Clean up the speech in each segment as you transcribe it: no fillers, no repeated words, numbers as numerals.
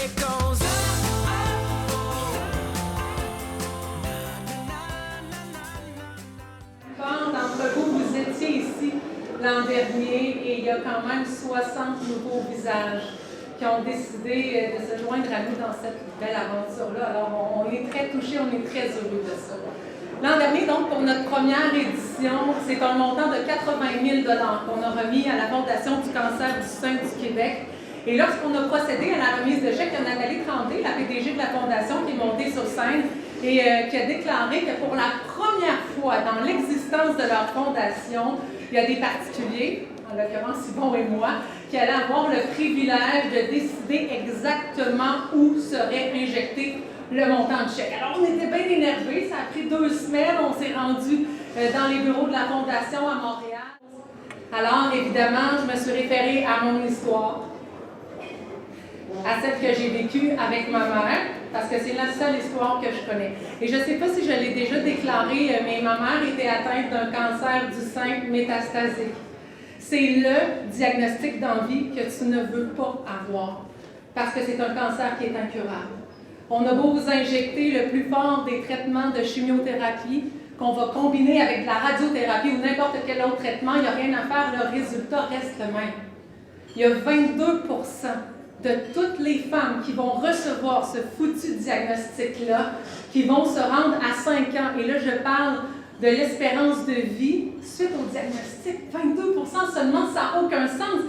It goes D'entre vous, vous étiez ici l'an dernier et il y a quand même 60 nouveaux visages qui ont décidé de se joindre à nous dans cette belle aventure-là. Alors, on est très touchés, on est très heureux de ça. L'an dernier, donc, pour notre première édition, c'est un montant de 80 000 qu'on a remis à la Fondation du cancer du sein du Québec. Et lorsqu'on a procédé à la remise de chèques, il y a Nathalie Tremblay, la PDG de la Fondation, qui est montée sur scène et qui a déclaré que pour la première fois dans l'existence de leur fondation, il y a des particuliers, en l'occurrence Yvon et moi, qui allaient avoir le privilège de décider exactement où serait injecté le montant de chèque. Alors, on était bien énervés, ça a pris 2 semaines, on s'est rendu dans les bureaux de la Fondation à Montréal. Alors, évidemment, je me suis référée à mon histoire, à celle que j'ai vécue avec ma mère, parce que c'est la seule histoire que je connais. Et je ne sais pas si je l'ai déjà déclaré, mais ma mère était atteinte d'un cancer du sein métastasique. C'est le diagnostic d'envie que tu ne veux pas avoir, parce que c'est un cancer qui est incurable. On a beau vous injecter le plus fort des traitements de chimiothérapie, qu'on va combiner avec de la radiothérapie ou n'importe quel autre traitement, il n'y a rien à faire, le résultat reste le même. Il y a 22% de toutes les femmes qui vont recevoir ce foutu diagnostic-là, qui vont se rendre à 5 ans. Et là, je parle de l'espérance de vie suite au diagnostic. 22% seulement, ça n'a aucun sens.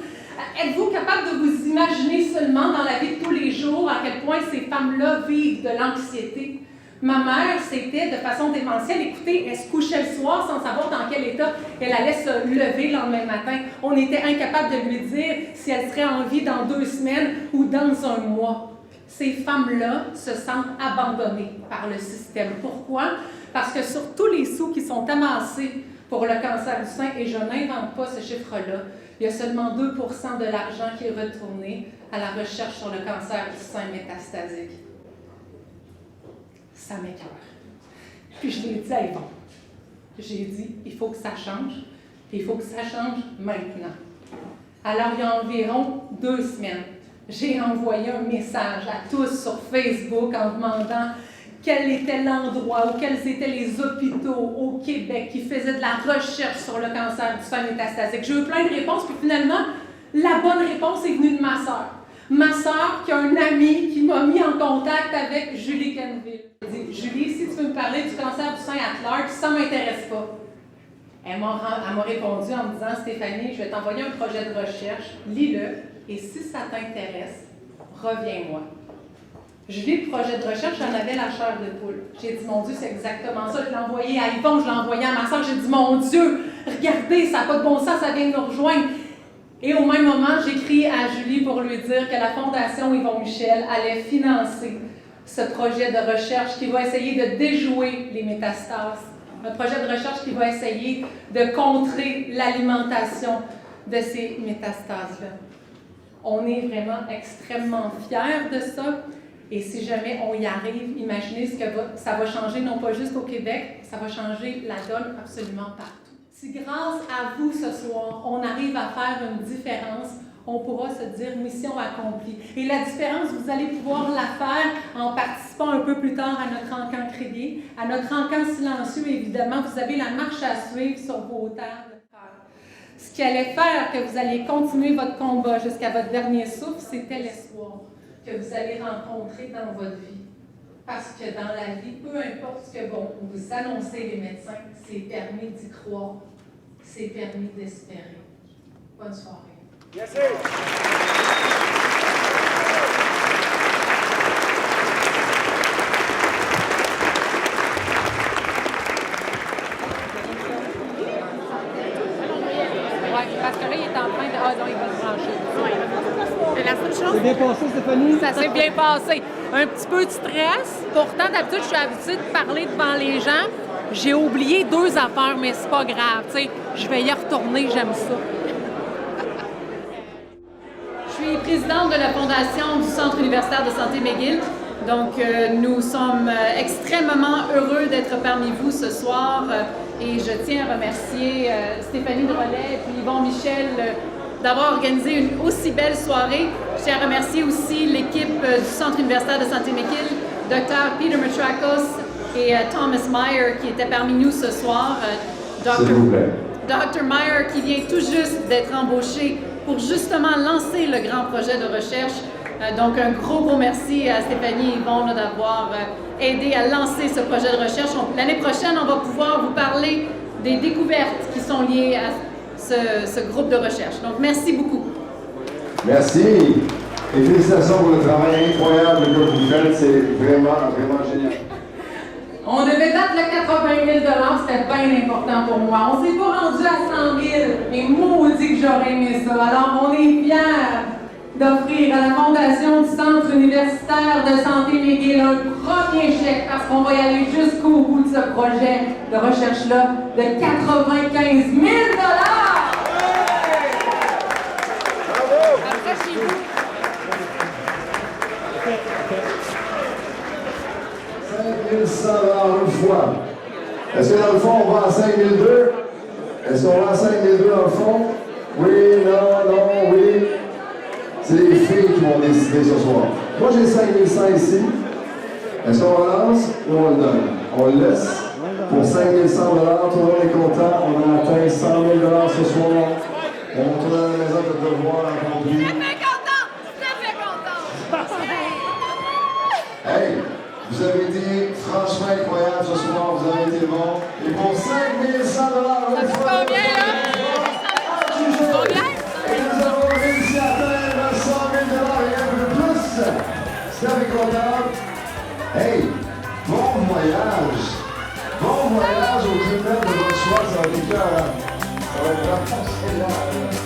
Êtes-vous capable de vous imaginer seulement dans la vie de tous les jours à quel point ces femmes-là vivent de l'anxiété? Ma mère, c'était de façon démentielle. Écoutez, elle se couchait le soir sans savoir dans quel état elle allait se lever le lendemain matin. On était incapable de lui dire si elle serait en vie dans 2 semaines ou dans un mois. Ces femmes-là se sentent abandonnées par le système. Pourquoi? Parce que sur tous les sous qui sont amassés pour le cancer du sein, et je n'invente pas ce chiffre-là, il y a seulement 2% de l'argent qui est retourné à la recherche sur le cancer du sein métastasique. Ça m'écoeure. Puis je l'ai dit à Yvon. J'ai dit, il faut que ça change, puis il faut que ça change maintenant. Alors, il y a environ 2 semaines, j'ai envoyé un message à tous sur Facebook en demandant quel était l'endroit ou quels étaient les hôpitaux au Québec qui faisaient de la recherche sur le cancer du sein métastasique. J'ai eu plein de réponses, puis finalement, la bonne réponse est venue de ma sœur. Ma sœur qui a un ami qui m'a mis en contact avec Julie Canville. Elle dit, Julie, si tu veux me parler du cancer du sein at large, ça ne m'intéresse pas. Elle m'a répondu en me disant, Stéphanie, je vais t'envoyer un projet de recherche, lis-le, et si ça t'intéresse, reviens-moi. Je lis le projet de recherche, j'en avais la chair de poule. J'ai dit, mon Dieu, c'est exactement ça. Je l'ai envoyé à Yvon, je l'ai envoyé à ma soeur. J'ai dit, mon Dieu, regardez, ça n'a pas de bon sens, ça vient de nous rejoindre. Et au même moment, j'écris à Julie pour lui dire que la Fondation Yvon Michel allait financer ce projet de recherche qui va essayer de déjouer les métastases. Un projet de recherche qui va essayer de contrer l'alimentation de ces métastases-là. On est vraiment extrêmement fiers de ça. Et si jamais on y arrive, imaginez ce que ça va changer, non pas juste au Québec, ça va changer la donne absolument partout. Si grâce à vous ce soir, on arrive à faire une différence, on pourra se dire mission accomplie. Et la différence, vous allez pouvoir la faire en participant un peu plus tard à notre encan crié, à notre encan silencieux, évidemment. Vous avez la marche à suivre sur vos tables. Ce qui allait faire que vous alliez continuer votre combat jusqu'à votre dernier souffle, c'était l'espoir que vous allez rencontrer dans votre vie. Parce que dans la vie, peu importe ce que vous annoncez les médecins, c'est permis d'y croire, c'est permis d'espérer. Bonne soirée. Merci. Parce que là, il est en train de... Ah non, il va se brancher. La seule chose... C'est bien passé, Stéphanie? Ça s'est bien passé. Un petit peu de stress. Pourtant, d'habitude, je suis habituée de parler devant les gens. J'ai oublié 2 affaires, mais c'est pas grave. Tu sais, je vais y retourner, j'aime ça. Je suis présidente de la Fondation du Centre universitaire de santé McGill. Donc, nous sommes extrêmement heureux d'être parmi vous ce soir et je tiens à remercier Stéphanie Drolet et puis Yvon Michel d'avoir organisé une aussi belle soirée. Je tiens à remercier aussi l'équipe du Centre universitaire de santé McGill, Dr. Peter Matrakos et Thomas Meyer qui étaient parmi nous ce soir. S'il vous plaît. Dr. Meyer qui vient tout juste d'être embauché pour justement lancer le grand projet de recherche. Donc un gros merci à Stéphanie et Yvon d'avoir aidé à lancer ce projet de recherche. L'année prochaine, on va pouvoir vous parler des découvertes qui sont liées à ce groupe de recherche. Donc merci beaucoup. Merci. Et félicitations pour le travail incroyable que vous faites. C'est vraiment, vraiment génial. On devait battre le 80 000 c'était bien important pour moi. On s'est pas rendu à 100 000, mais maudit que j'aurais aimé ça. Alors, on est fiers d'offrir à la Fondation du Centre universitaire de santé McGill un premier chèque parce qu'on va y aller jusqu'au bout de ce projet de recherche-là de 95 000 Après, chez vous. 5 100 une fois. Est-ce que dans le fond, on va à 5 200? Est-ce qu'on va à 5 200 dans le fond? Oui, non, oui. C'est les filles qui vont décider ce soir. Moi, j'ai 5 100 ici. Est-ce qu'on relance ou on le donne? On le laisse pour 5 100 $. Tout le monde est content. On a atteint 100 000 $ ce soir. On retourne à la maison de devoir accompli. Très content! Hey, vous avez été franchement incroyable ce soir. Vous avez été bon. Et pour 5 100 $, Ça fait combien, là? Combien? Et nous avons réussi à atteindre 100 000 $ et un peu plus. C'est avec content. Hey, bon voyage. Bon voyage au tribunal de votre choix. Ça va être cœur. Ça va être vraiment génial.